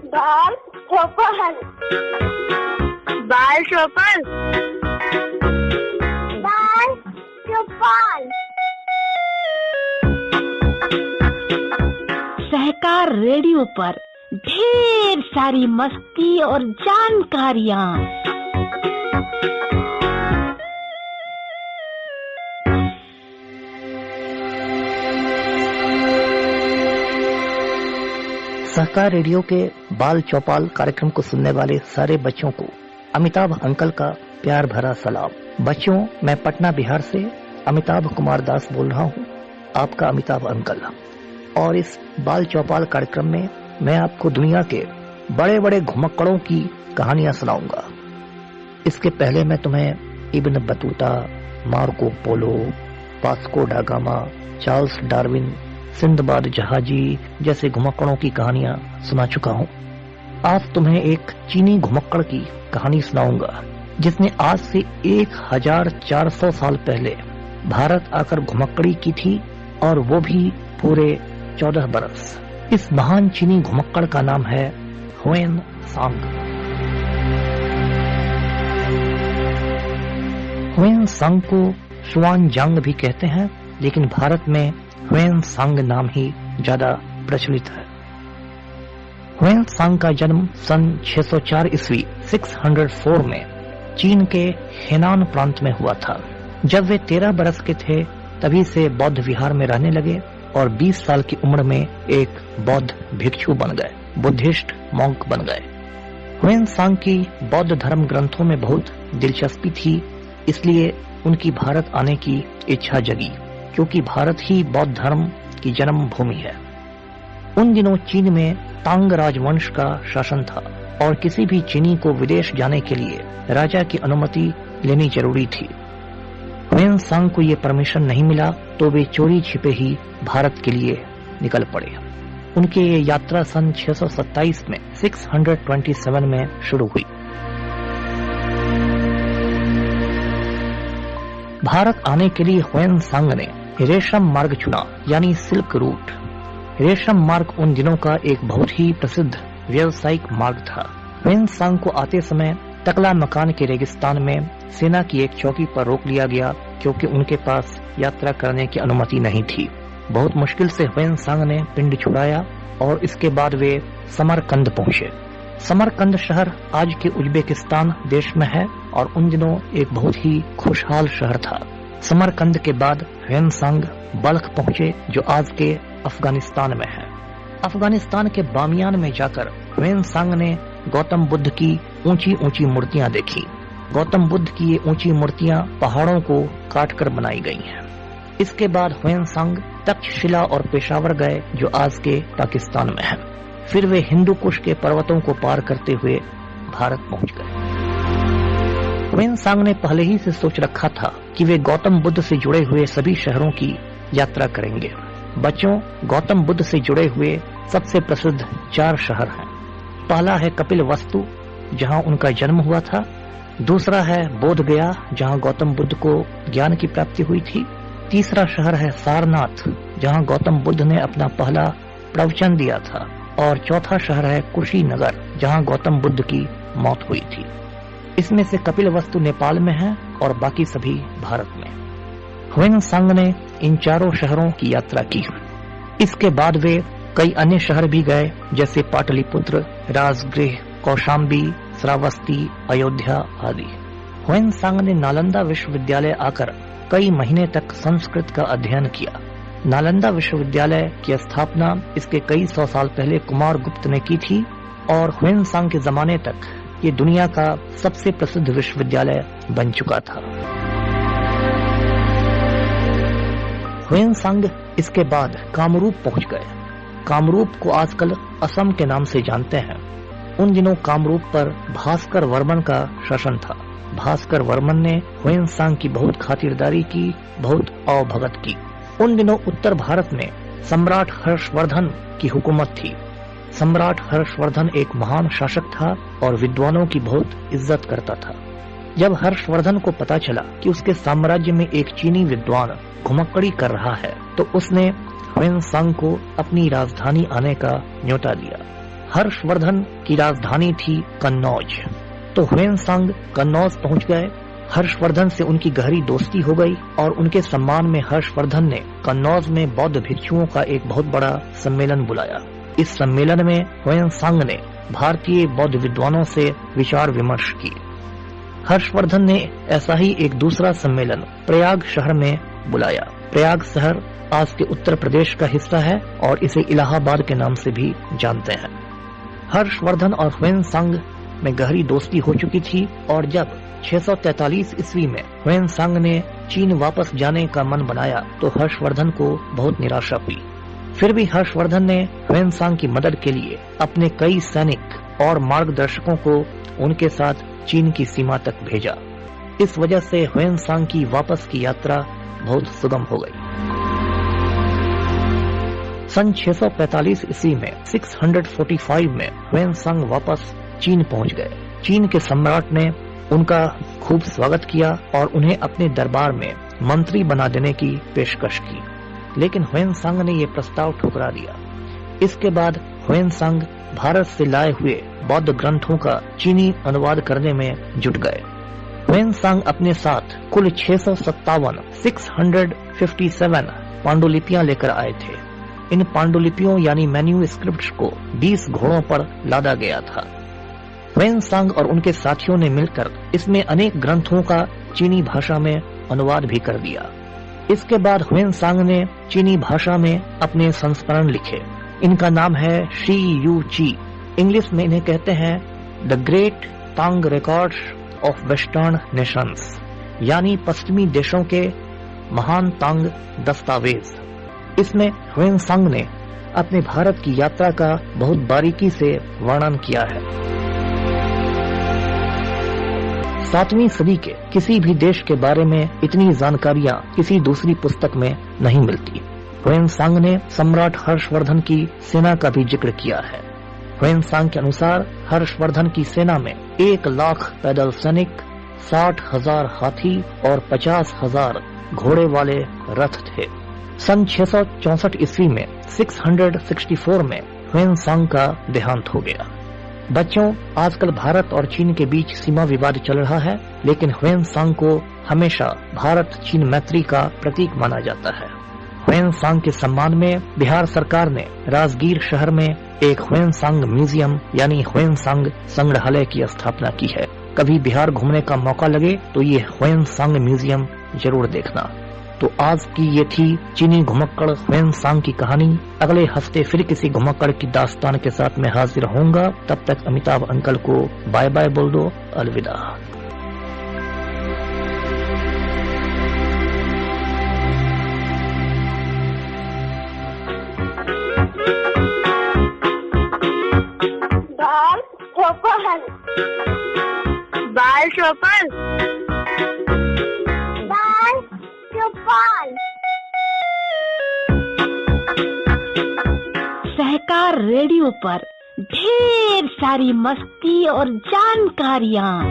बाल चौपन, बाल चौपन, बाल चौपन। सहकार रेडियो पर ढेर सारी मस्ती और जानकारियाँ। सहकार रेडियो के बाल चौपाल कार्यक्रम को सुनने वाले सारे बच्चों को अमिताभ अंकल का प्यार भरा सलाम। बच्चों, मैं पटना बिहार से अमिताभ कुमार दास बोल रहा हूँ, आपका अमिताभ अंकल। और इस बाल चौपाल कार्यक्रम में मैं आपको दुनिया के बड़े बड़े घुमक्कड़ों की कहानियां सुनाऊंगा। इसके पहले मैं तुम्हें Ibn Battuta, Marco Polo, Vasco डा गामा, चार्ल्स डार्विन, सिंदबाद जहाजी जैसे घुमक्कड़ों की कहानियां सुना चुका हूँ। आज तुम्हें एक चीनी घुमक्कड़ की कहानी सुनाऊंगा जिसने आज से 1400 साल पहले भारत आकर घुमक्कड़ी की थी, और वो भी पूरे 14 बरस। इस महान चीनी घुमक्कड़ का नाम है ह्वेन सांग। ह्वेन सांग को शुआनजांग भी कहते हैं, लेकिन भारत में ह्वेन सांग नाम ही ज्यादा प्रचलित है। ह्वेन सांग का जन्म सन 604 ईस्वी 604 में चीन के हेनान प्रांत में हुआ था। जब वे 13 बरस के थे तभी से बौद्ध विहार में रहने लगे और 20 साल की उम्र में एक बौद्ध भिक्षु बन गए, बुद्धिस्ट मॉन्क बन गए। ह्वेन सांग की बौद्ध धर्म ग्रंथों में बहुत दिलचस्पी थी, इसलिए उनकी भारत आने की इच्छा जगी, क्योंकि भारत ही बौद्ध धर्म की जन्म भूमि है। उन दिनों चीन में तांग राजवंश का शासन था और किसी भी चीनी को विदेश जाने के लिए राजा की अनुमति लेनी जरूरी थी। ह्वेन सांग को ये परमिशन नहीं मिला तो वे चोरी छिपे ही भारत के लिए निकल पड़े। उनकी ये यात्रा सन 627 में 627 में शुरू हुई। भारत आने के लिए ह्वेन सांग ने रेशम मार्ग चुना, यानी सिल्क रूट। रेशम मार्ग उन दिनों का एक बहुत ही प्रसिद्ध व्यावसायिक मार्ग था। ह्वेन सांग को आते समय तकला मकान के रेगिस्तान में सेना की एक चौकी पर रोक लिया गया, क्योंकि उनके पास यात्रा करने की अनुमति नहीं थी। बहुत मुश्किल से ह्वेन सांग ने पिंड छुड़ाया और इसके बाद वे समरकंद पहुँचे। समरकंद शहर आज के उज्बेकिस्तान देश में है और उन दिनों एक बहुत ही खुशहाल शहर था। समरकंद के बाद ह्वेन सांग बल्ख पहुँचे, जो आज के अफगानिस्तान में है। अफगानिस्तान के बामियान में जाकर ह्वेन सांग ने गौतम बुद्ध की ऊंची ऊंची मूर्तियां देखी। गौतम बुद्ध की ये ऊंची मूर्तियां पहाड़ों को काटकर बनाई गई हैं। इसके बाद ह्वेन सांग तक्षशिला और पेशावर गए, जो आज के पाकिस्तान में है। फिर वे हिंदू कुश के पर्वतों को पार करते हुए भारत पहुंच गए। ह्वेन सांग ने पहले ही से सोच रखा था कि वे गौतम बुद्ध से जुड़े हुए सभी शहरों की यात्रा करेंगे। बच्चों, गौतम बुद्ध से जुड़े हुए सबसे प्रसिद्ध 4 शहर हैं। पहला है कपिलवस्तु, जहां उनका जन्म हुआ था। दूसरा है बोध गया, जहां गौतम बुद्ध को ज्ञान की प्राप्ति हुई थी। तीसरा शहर है सारनाथ, जहां गौतम बुद्ध ने अपना पहला प्रवचन दिया था। और चौथा शहर है कुशीनगर, जहां गौतम बुद्ध की मौत हुई थी। इसमें से कपिलवस्तु नेपाल में है और बाकी सभी भारत में। ह्वेन सांग ने इन 4 शहरों की यात्रा की। इसके बाद वे कई अन्य शहर भी गए, जैसे पाटलिपुत्र, राजगृह, कौशाम्बी, श्रावस्ती, अयोध्या आदि। ह्वेन सांग ने नालंदा विश्वविद्यालय आकर कई महीने तक संस्कृत का अध्ययन किया। नालंदा विश्वविद्यालय की स्थापना इसके कई 100 साल पहले कुमार गुप्त ने की थी और ह्वेन सांग के जमाने तक ये दुनिया का सबसे प्रसिद्ध विश्वविद्यालय बन चुका था। ह्वेन सांग इसके बाद कामरूप पहुंच गए। कामरूप को आजकल असम के नाम से जानते हैं। उन दिनों कामरूप पर भास्कर वर्मन का शासन था। भास्कर वर्मन ने ह्वेन सांग की बहुत खातिरदारी की, बहुत अवभगत की। उन दिनों उत्तर भारत में सम्राट हर्षवर्धन की हुकूमत थी। सम्राट हर्षवर्धन एक महान शासक था और विद्वानों की बहुत इज्जत करता था। जब हर्षवर्धन को पता चला कि उसके साम्राज्य में एक चीनी विद्वान घुमक्कड़ी कर रहा है, तो उसने ह्वेनसांग को अपनी राजधानी आने का न्योता दिया। हर्षवर्धन की राजधानी थी कन्नौज, तो ह्वेनसांग कन्नौज पहुंच गए। हर्षवर्धन से उनकी गहरी दोस्ती हो गई और उनके सम्मान में हर्षवर्धन ने कन्नौज में बौद्ध भिक्षुओं का एक बहुत बड़ा सम्मेलन बुलाया। इस सम्मेलन में ह्वेनसांग ने भारतीय बौद्ध विद्वानों से विचार विमर्श की। हर्षवर्धन ने ऐसा ही एक दूसरा सम्मेलन प्रयाग शहर में बुलाया। प्रयाग शहर आज के उत्तर प्रदेश का हिस्सा है और इसे इलाहाबाद के नाम से भी जानते हैं। हर्षवर्धन और ह्वेनसांग में गहरी दोस्ती हो चुकी थी और जब 643 ईस्वी में ह्वेनसांग ने चीन वापस जाने का मन बनाया तो हर्षवर्धन को बहुत निराशा हुई। फिर भी हर्षवर्धन ने ह्वेनसांग की मदद के लिए अपने कई सैनिक और मार्गदर्शकों को उनके साथ चीन की सीमा तक भेजा। इस वजह से ह्वेनसांग की वापस की यात्रा बहुत सुगम हो गई। सन 645 ईस्वी में 645 में ह्वेनसांग वापस चीन पहुंच गए। चीन के सम्राट ने उनका खूब स्वागत किया और उन्हें अपने दरबार में मंत्री बना देने की पेशकश की, लेकिन ह्वेनसांग ने यह प्रस्ताव ठुकरा दिया। इसके बाद ह्वेनसांग भारत से लाए हुए बौद्ध ग्रंथों का चीनी अनुवाद करने में जुट गए। ह्वेनसांग अपने साथ कुल 657 पांडुलिपियां लेकर आए थे। इन पांडुलिपियों यानी मैन्यूस्क्रिप्ट्स को 20 घोड़ों पर लादा गया था। ह्वेनसांग और उनके साथियों ने मिलकर इसमें अनेक ग्रंथों का चीनी भाषा में अनुवाद भी कर दिया। इसके बाद ह्वेनसांग ने चीनी भाषा में अपने संस्मरण लिखे। इनका नाम है शी यू ची। इंग्लिश में इन्हें कहते हैं the great Thang records of western Nations, यानी पश्चिमी देशों के महान तांग दस्तावेज। इसमें ह्वेनसांग ने अपने भारत की यात्रा का बहुत बारीकी से वर्णन किया है। 7वीं सदी के किसी भी देश के बारे में इतनी जानकारियां किसी दूसरी पुस्तक में नहीं मिलती। ह्वेनसांग ने सम्राट हर्षवर्धन की सेना का भी जिक्र किया है। ह्वेनसांग के अनुसार हर्षवर्धन की सेना में 1 लाख पैदल सैनिक, 60,000 हाथी और 50,000 घोड़े वाले रथ थे। सन 664 ईस्वी में 664 में ह्वेनसांग का देहांत हो गया। बच्चों, आजकल भारत और चीन के बीच सीमा विवाद चल रहा है, लेकिन ह्वेनसांग को हमेशा भारत चीन मैत्री का प्रतीक माना जाता है। ह्वेनसांग के सम्मान में बिहार सरकार ने राजगीर शहर में एक ह्वेनसांग म्यूजियम यानी ह्वेनसांग संग्रहालय की स्थापना की है। कभी बिहार घूमने का मौका लगे तो ये ह्वेनसांग म्यूजियम जरूर देखना। तो आज की ये थी चीनी घुमक्कड़ ह्वेनसांग की कहानी। अगले हफ्ते फिर किसी घुमक्कड़ की दास्तान के साथ मैं हाजिर होऊंगा। तब तक अमिताभ अंकल को बाय बाय बोल दो। अलविदा। बाल चौपन, बाल चौपन, बाल चौपन। सहकार रेडियो पर ढेर सारी मस्ती और जानकारियाँ।